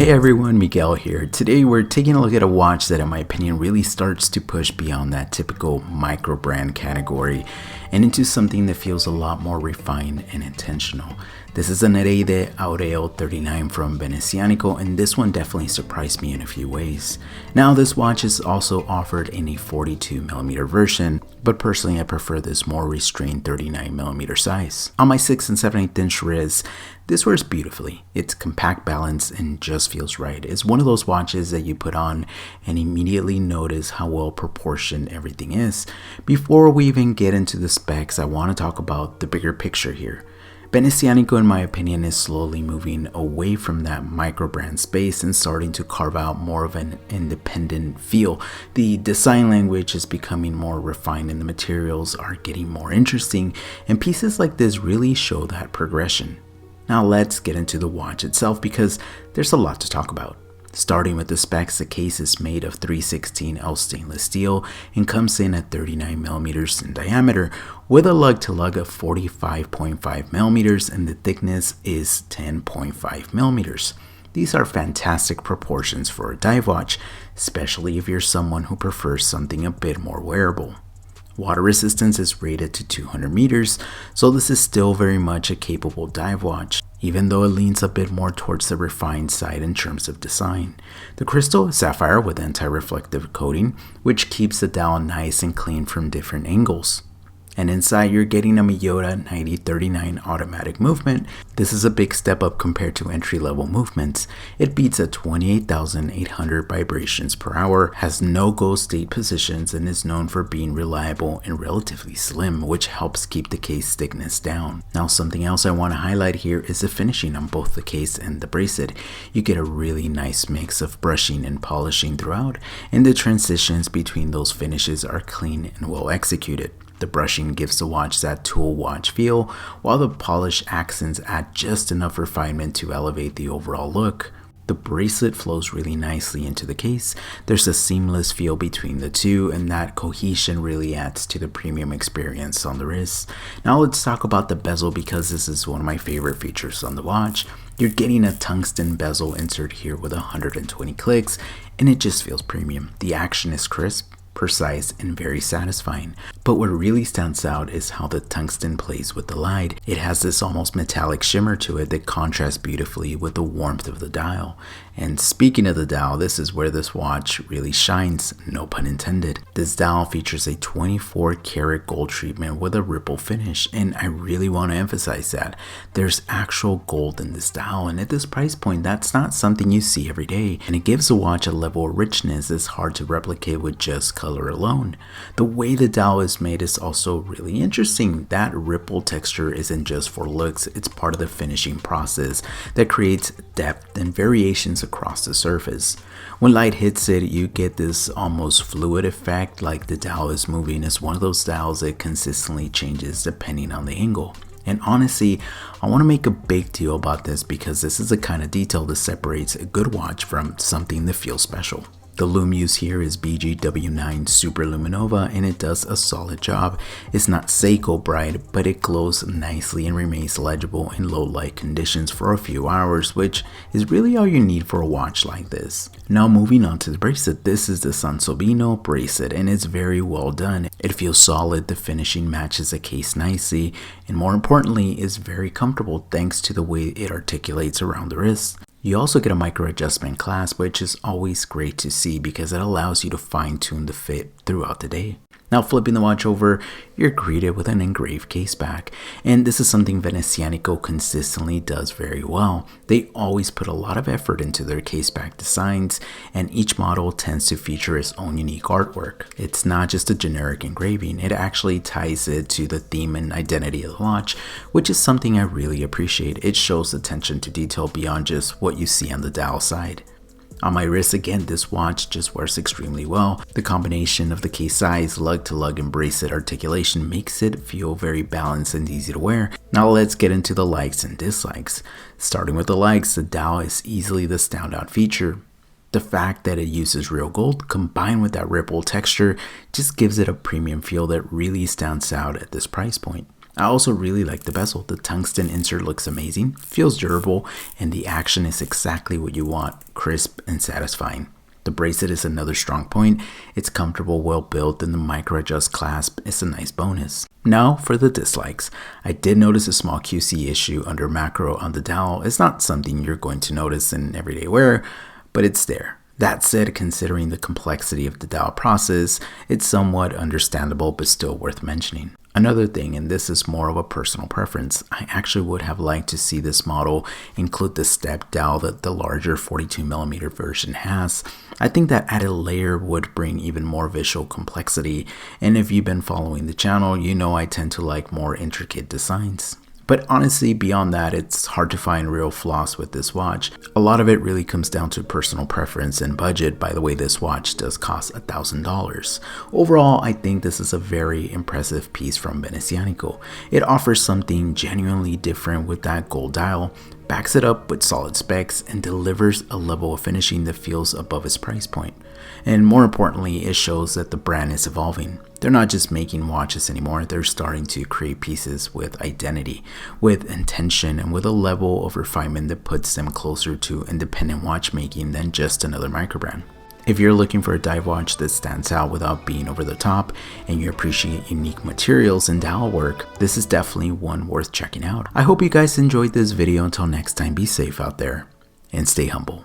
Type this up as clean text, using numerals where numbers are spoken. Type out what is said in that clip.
Hey everyone, Miguel here. Today we're taking a look at a watch that in my opinion really starts to push beyond that typical micro brand category and into something that feels a lot more refined and intentional. This is a Nereide Aureo 39 from Venezianico, and this one definitely surprised me in a few ways. Now this watch is also offered in a 42mm version, but personally I prefer this more restrained 39mm size. On my 6 and 7/8 inch wrist, this wears beautifully. It's compact, balanced, and just feels right. It's one of those watches that you put on and immediately notice how well proportioned everything is. Before we even get into the specs, I want to talk about the bigger picture here. Venezianico, in my opinion, is slowly moving away from that micro brand space and starting to carve out more of an independent feel. The design language is becoming more refined and the materials are getting more interesting, and pieces like this really show that progression. Now let's get into the watch itself because there's a lot to talk about. Starting with the specs, the case is made of 316L stainless steel and comes in at 39mm in diameter with a lug-to-lug of 45.5mm and the thickness is 10.5mm. These are fantastic proportions for a dive watch, especially if you're someone who prefers something a bit more wearable. Water resistance is rated to 200 meters, so this is still very much a capable dive watch, even though it leans a bit more towards the refined side in terms of design. The crystal is sapphire with anti-reflective coating, which keeps the dial nice and clean from different angles. And inside you're getting a Miyota 9039 automatic movement. This is a big step up compared to entry-level movements. It beats at 28,800 vibrations per hour, has no go state positions, and is known for being reliable and relatively slim, which helps keep the case thickness down. Now something else I want to highlight here is the finishing on both the case and the bracelet. You get a really nice mix of brushing and polishing throughout, and the transitions between those finishes are clean and well executed. The brushing gives the watch that tool watch feel, while the polish accents add just enough refinement to elevate the overall look. The bracelet flows really nicely into the case. There's a seamless feel between the two, and that cohesion really adds to the premium experience on the wrist. Now let's talk about the bezel because this is one of my favorite features on the watch. You're getting a tungsten bezel insert here with 120 clicks, and it just feels premium. The action is crisp, precise, and very satisfying. But what really stands out is how the tungsten plays with the light. It has this almost metallic shimmer to it that contrasts beautifully with the warmth of the dial. And speaking of the dial, this is where this watch really shines, no pun intended. This dial features a 24 karat gold treatment with a ripple finish, and I really want to emphasize that. There's actual gold in this dial, and at this price point, that's not something you see every day, and it gives the watch a level of richness that's hard to replicate with just color alone. The way the dial is made is also really interesting. That ripple texture isn't just for looks, it's part of the finishing process that creates depth and variations across the surface. When light hits it, you get this almost fluid effect, like the dial is moving. It's one of those dials that consistently changes depending on the angle. And honestly, I want to make a big deal about this because this is the kind of detail that separates a good watch from something that feels special. The lume used here is BGW9 Super Luminova, and it does a solid job. It's not Seiko bright, but it glows nicely and remains legible in low light conditions for a few hours, which is really all you need for a watch like this. Now moving on to the bracelet, this is the Sansovino bracelet, and it's very well done. It feels solid, the finishing matches the case nicely, and more importantly, is very comfortable thanks to the way it articulates around the wrist. You also get a micro adjustment clasp, which is always great to see because it allows you to fine tune the fit throughout the day. Now flipping the watch over, you're greeted with an engraved case back, and this is something Venezianico consistently does very well. They always put a lot of effort into their case back designs, and each model tends to feature its own unique artwork. It's not just a generic engraving, it actually ties it to the theme and identity of the watch, which is something I really appreciate. It shows attention to detail beyond just what you see on the dial side. On my wrist, again, this watch just wears extremely well. The combination of the case size, lug-to-lug, and bracelet articulation makes it feel very balanced and easy to wear. Now let's get into the likes and dislikes. Starting with the likes, the dial is easily the standout feature. The fact that it uses real gold combined with that ripple texture just gives it a premium feel that really stands out at this price point. I also really like the bezel. The tungsten insert looks amazing, feels durable, and the action is exactly what you want, crisp and satisfying. The bracelet is another strong point. It's comfortable, well built, and the micro adjust clasp is a nice bonus. Now for the dislikes. I did notice a small QC issue under macro on the dowel. It's not something you're going to notice in everyday wear, but it's there. That said, considering the complexity of the dowel process, it's somewhat understandable but still worth mentioning. Another thing, and this is more of a personal preference, I actually would have liked to see this model include the step dowel that the larger 42mm version has. I think that added layer would bring even more visual complexity, and if you've been following the channel, you know I tend to like more intricate designs. But honestly, beyond that, it's hard to find real flaws with this watch. A lot of it really comes down to personal preference and budget. By the way, this watch does cost $1,000. Overall, I think this is a very impressive piece from Venezianico. It offers something genuinely different with that gold dial, backs it up with solid specs, and delivers a level of finishing that feels above its price point. And more importantly, it shows that the brand is evolving. They're not just making watches anymore, they're starting to create pieces with identity, with intention, and with a level of refinement that puts them closer to independent watchmaking than just another microbrand. If you're looking for a dive watch that stands out without being over the top, and you appreciate unique materials and dowel work, this is definitely one worth checking out. I hope you guys enjoyed this video. Until next time, be safe out there and stay humble.